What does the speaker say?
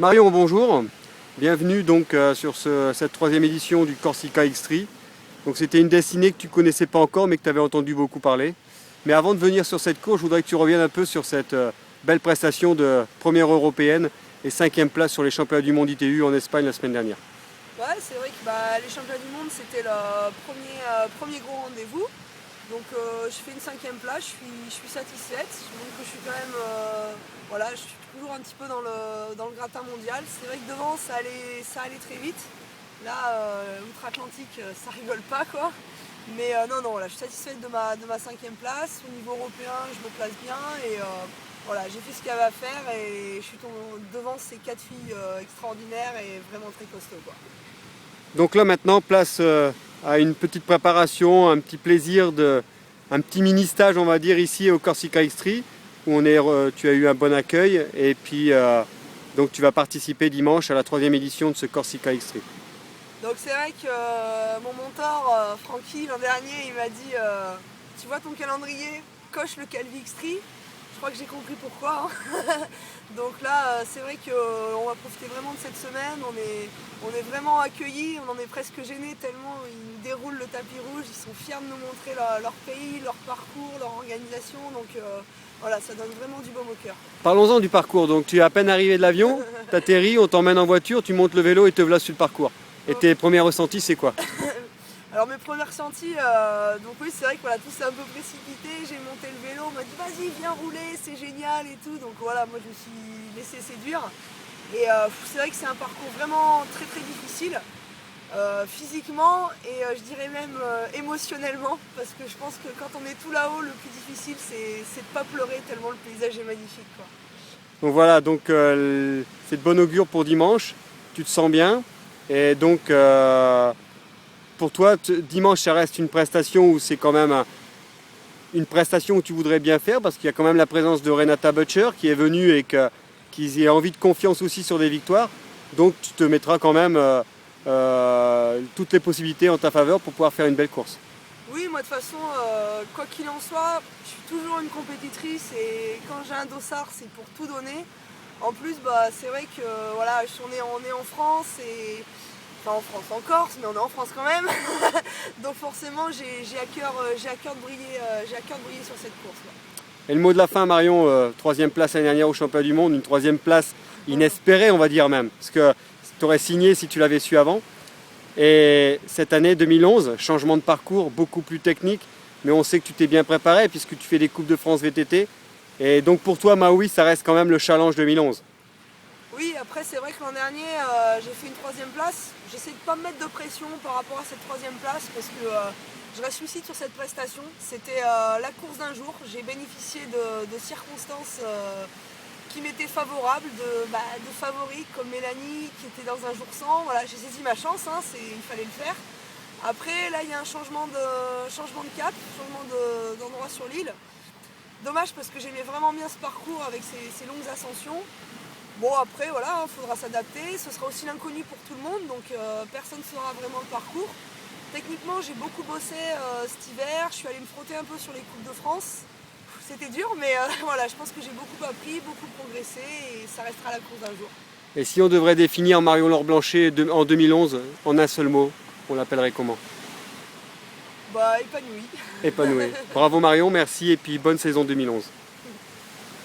Marion, bonjour. Bienvenue donc sur cette troisième édition du Corsica X3. Donc c'était une destinée que tu connaissais pas encore mais que tu avais entendu beaucoup parler. Mais avant de venir sur cette course, je voudrais que tu reviennes un peu sur cette belle prestation de première européenne et 5e place sur les championnats du monde ITU en Espagne la semaine dernière. Ouais, c'est vrai que les championnats du monde c'était le premier gros rendez-vous. Donc je fais une 5e place, je suis satisfaite. Donc je suis quand même, voilà, je suis toujours un petit peu dans le gratin mondial. C'est vrai que devant ça allait très vite. Là, outre-Atlantique, ça rigole pas quoi. Mais non, voilà, je suis satisfaite de ma 5e place. Au niveau européen, je me place bien et voilà, j'ai fait ce qu'il y avait à faire et je suis devant ces 4 filles extraordinaires et vraiment très costauds quoi. Donc là maintenant, place à une petite préparation, un petit plaisir, un petit mini-stage on va dire ici au Corsica X3 où tu as eu un bon accueil et puis donc tu vas participer dimanche à la 3e édition de ce Corsica X3. Donc c'est vrai que mon mentor, Francky, l'an dernier, il m'a dit tu vois ton calendrier, coche le Calvi X3. Je crois que j'ai compris pourquoi. Hein. Donc là, c'est vrai qu'on va profiter vraiment de cette semaine. On est vraiment accueillis, on en est presque gênés tellement ils nous déroulent le tapis rouge. Ils sont fiers de nous montrer leur pays, leur parcours, leur organisation. Donc voilà, ça donne vraiment du baume au cœur. Parlons-en du parcours. Donc tu es à peine arrivé de l'avion, tu atterris, on t'emmène en voiture, tu montes le vélo et te voilà sur le parcours. Et tes premiers ressentis, c'est quoi? Alors mes premiers ressentis, donc oui c'est vrai que voilà, tout s'est un peu précipité, j'ai monté le vélo, on m'a dit vas-y viens rouler, c'est génial et tout, donc voilà, moi je me suis laissé séduire. Et c'est vrai que c'est un parcours vraiment très très difficile, physiquement et je dirais même émotionnellement, parce que je pense que quand on est tout là-haut, le plus difficile c'est de ne pas pleurer tellement le paysage est magnifique quoi. Donc voilà, donc c'est de bon augure pour dimanche, tu te sens bien et donc pour toi, dimanche, ça reste une prestation où c'est quand même une prestation où tu voudrais bien faire parce qu'il y a quand même la présence de Renata Butcher qui est venue et qui a envie de confiance aussi sur des victoires. Donc tu te mettras quand même toutes les possibilités en ta faveur pour pouvoir faire une belle course. Oui, moi de toute façon, quoi qu'il en soit, je suis toujours une compétitrice et quand j'ai un dossard, c'est pour tout donner. En plus, c'est vrai que voilà, on est en France et en France, en Corse, mais on est en France quand même. Donc forcément, j'ai à cœur de briller sur cette course. Et le mot de la fin, Marion, 3e place l'année dernière au championnat du monde, une 3e place inespérée, on va dire même, parce que tu aurais signé si tu l'avais su avant. Et cette année 2011, changement de parcours beaucoup plus technique, mais on sait que tu t'es bien préparé puisque tu fais des Coupes de France VTT. Et donc pour toi, Maui, ça reste quand même le challenge 2011. Oui, après c'est vrai que l'an dernier j'ai fait une 3e place. J'essaie de ne pas me mettre de pression par rapport à cette 3e place parce que je reste lucide sur cette prestation. C'était la course d'un jour. J'ai bénéficié de circonstances qui m'étaient favorables, de favoris comme Mélanie qui était dans un jour sans. Voilà, j'ai saisi ma chance, hein, il fallait le faire. Après là il y a un changement de cap, changement d'endroit sur l'île. Dommage parce que j'aimais vraiment bien ce parcours avec ces longues ascensions. Bon après voilà, il faudra s'adapter, ce sera aussi l'inconnu pour tout le monde, donc personne ne saura vraiment le parcours. Techniquement j'ai beaucoup bossé cet hiver, je suis allée me frotter un peu sur les Coupes de France. C'était dur mais voilà, je pense que j'ai beaucoup appris, beaucoup progressé et ça restera la course d'un jour. Et si on devrait définir Marion Laure Blanchet en 2011 en un seul mot, on l'appellerait comment? Épanoui. Épanoui. Bravo Marion, merci et puis bonne saison 2011.